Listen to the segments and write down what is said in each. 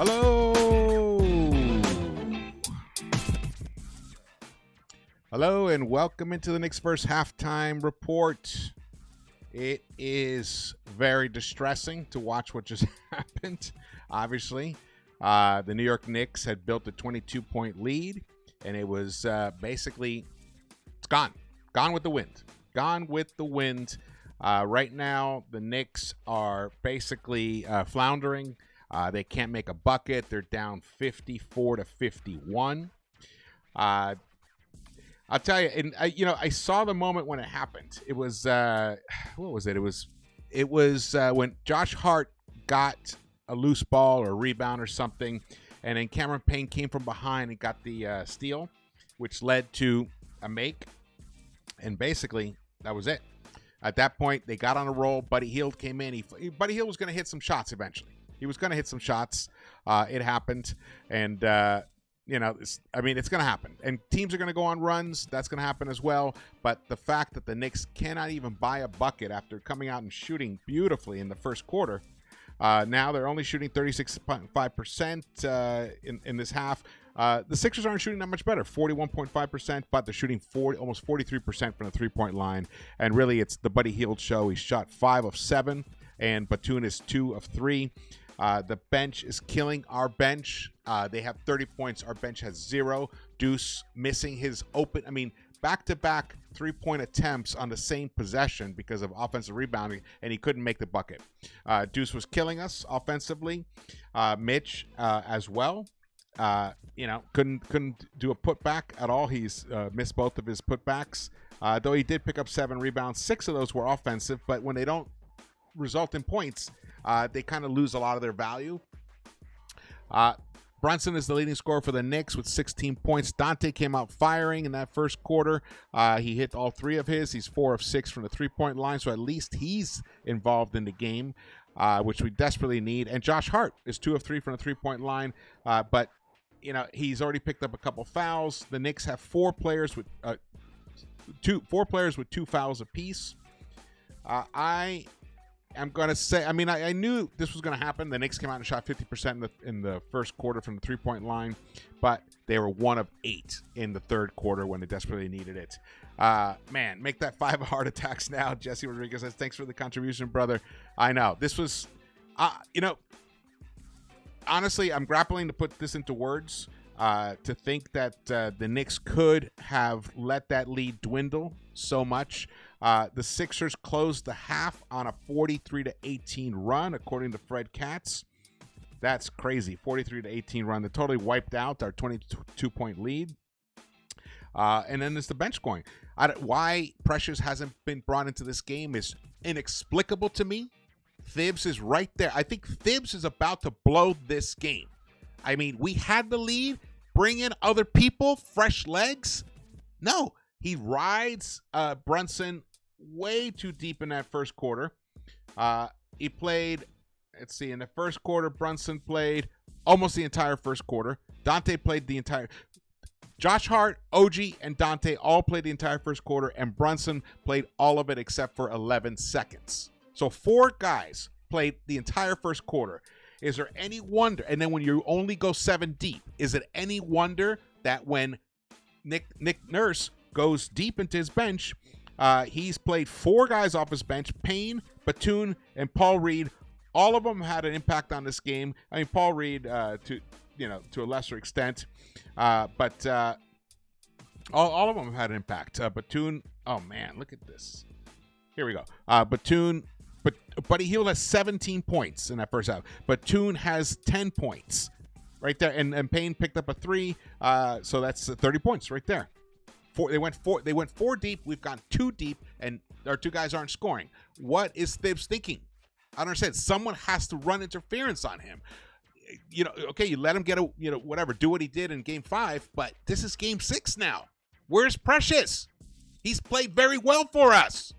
Hello. Hello and welcome into the Knicks-Verse halftime report. It is very distressing to watch what just happened. Obviously, the New York Knicks had built a 22-point lead, and it was basically, it's gone. Gone with the wind. Gone with the wind. Right now, the Knicks are basically floundering. They can't make a bucket. They're down 54-51. I'll tell you, and I saw the moment when it happened. It was what was it? It was when Josh Hart got a loose ball or a rebound or something, and then Cameron Payne came from behind and got the steal, which led to a make, and basically that was it. At that point, they got on a roll. Buddy Hield came in. Buddy Hield was going to hit some shots eventually. He was going to hit some shots. It happened, and it's going to happen. And teams are going to go on runs. That's going to happen as well. But the fact that the Knicks cannot even buy a bucket after coming out and shooting beautifully in the first quarter, now they're only shooting 36.5% in this half. The Sixers aren't shooting that much better, 41.5%, but they're shooting almost 43% from the three-point line. And really, it's the Buddy Hield show. He shot 5 of 7, and Batum is 2 of 3. The bench is killing our bench. They have 30 points. Our bench has 0. Deuce missing his back-to-back three-point attempts on the same possession because of offensive rebounding, and he couldn't make the bucket. Deuce was killing us offensively. Mitch as well. Couldn't do a putback at all. He's missed both of his putbacks, though he did pick up 7 rebounds. 6 of those were offensive, but when they don't result in points, they kind of lose a lot of their value. Brunson is the leading scorer for the Knicks with 16 points. Dante came out firing in that first quarter. He hit all 3 of his. He's 4 of 6 from the three-point line, so at least he's involved in the game, which we desperately need. And Josh Hart is 2 of 3 from the three-point line, but he's already picked up a couple fouls. The Knicks have 4 players with 2 fouls apiece. I'm going to say, I knew this was going to happen. The Knicks came out and shot 50% in the first quarter from the three-point line, but they were 1 of 8 in the third quarter when they desperately needed it. Make that 5 heart attacks now. Jesse Rodriguez says, thanks for the contribution, brother. I know. This was, honestly, I'm grappling to put this into words, to think that the Knicks could have let that lead dwindle so much. The Sixers closed the half on a 43-18 run, according to Fred Katz. That's crazy. 43-18 run. They totally wiped out our 22-point lead. And then there's the bench scoring. Why Precious hasn't been brought into this game is inexplicable to me. Thibs is right there. I think Thibs is about to blow this game. We had the lead. Bring in other people, fresh legs. No, he rides Brunson way too deep in that first quarter. He played, in the first quarter, Brunson played almost the entire first quarter. Dante played the entire. Josh Hart, OG, and Dante all played the entire first quarter, and Brunson played all of it except for 11 seconds. So 4 guys played the entire first quarter. Is there any wonder, and then when you only go 7 deep, is it any wonder that when Nick Nurse goes deep into his bench, he's played 4 guys off his bench, Payne, Batum, and Paul Reed. All of them had an impact on this game. Paul Reed to a lesser extent, but all of them had an impact. Batum, oh man, look at this. Here we go. Batum. But Buddy Hield has 17 points in that first half. Batum has 10 points right there, and Payne picked up a 3, so that's 30 points right there. They went 4 deep. We've gone 2 deep, and our 2 guys aren't scoring. What is Thibs thinking? I don't understand. Someone has to run interference on him. Okay, you let him get whatever, do what he did in Game 5, but this is Game 6 now. Where's Precious? He's played very well for us.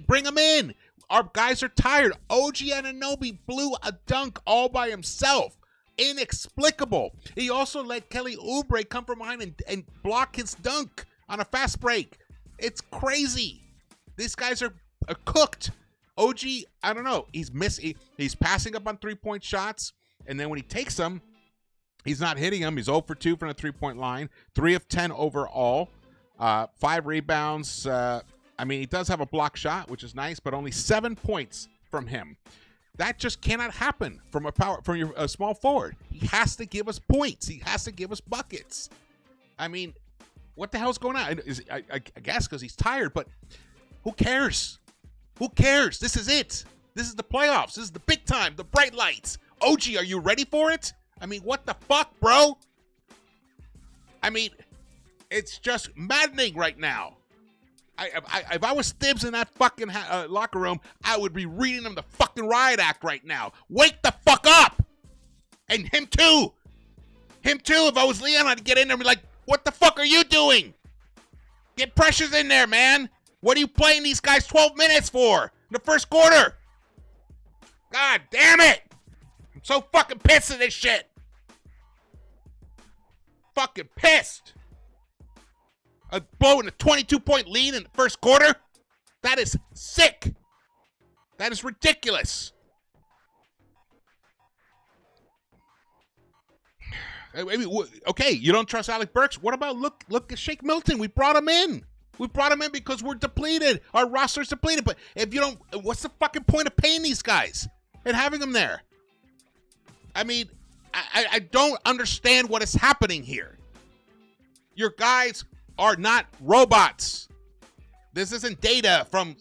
Bring him in. Our guys are tired. OG Anunoby blew a dunk all by himself. Inexplicable. He also let Kelly Oubre come from behind and block his dunk on a fast break. It's crazy. These guys are cooked. OG, I don't know. He's passing up on 3-point shots. And then when he takes them, he's not hitting them. He's 0 for 2 from the three-point line, 3 of 10 overall, 5 rebounds. He does have a block shot, which is nice, but only 7 points from him. That just cannot happen from a small forward. He has to give us points. He has to give us buckets. I mean, what the hell's going on? I guess because he's tired, but who cares? Who cares? This is it. This is the playoffs. This is the big time, the bright lights. OG, are you ready for it? I mean, what the fuck, bro? I mean, it's just maddening right now. If I was Thibs in that fucking locker room, I would be reading them the fucking riot act right now. Wake the fuck up! And him too. Him too. If I was Leon, I'd get in there and be like, what the fuck are you doing? Get Precious in there, man. What are you playing these guys 12 minutes for in the first quarter? God damn it. I'm so fucking pissed at this shit. Fucking pissed. Blowing a 22-point lead in the first quarter? That is sick. That is ridiculous. Okay, you don't trust Alec Burks? What about look at Shake Milton? We brought him in. We brought him in because we're depleted. Our roster's depleted. But if you don't, what's the fucking point of paying these guys and having them there? I mean, I don't understand what is happening here. Your guys are not robots. This isn't Data from,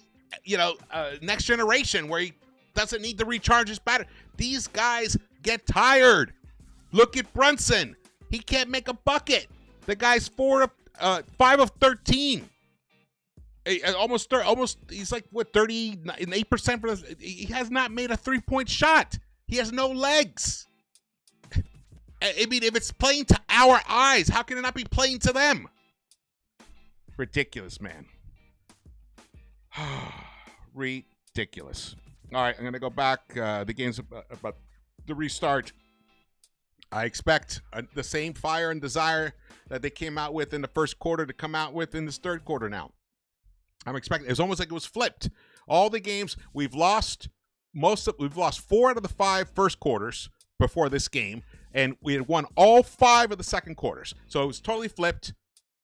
Next Generation where he doesn't need to recharge his battery. These guys get tired. Look at Brunson. He can't make a bucket. The guy's 5 of 13. Almost. He's like what 38% for this. He has not made a 3-point shot. He has no legs. I mean, if it's playing to our eyes, how can it not be playing to them? Ridiculous, man. Ridiculous. All right, I'm going to go back. The game's about to restart. I expect the same fire and desire that they came out with in the first quarter to come out with in this third quarter now. I'm expecting. It's almost like it was flipped. All the games we've lost, we've lost 4 out of the 5 first quarters before this game, and we had won all 5 of the second quarters. So it was totally flipped.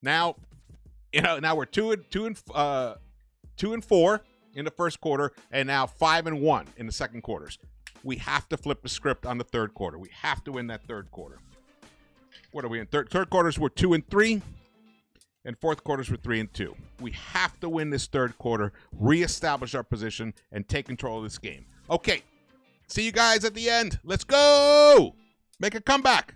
Now, now we're 2 and 4 in the first quarter, and now 5 and 1 in the second quarters. We have to flip the script on the third quarter. We have to win that third quarter. What are we in? Third quarters we're 2 and 3, and fourth quarters we're 3 and 2. We have to win this third quarter, reestablish our position, and take control of this game. Okay, see you guys at the end. Let's go! Make a comeback.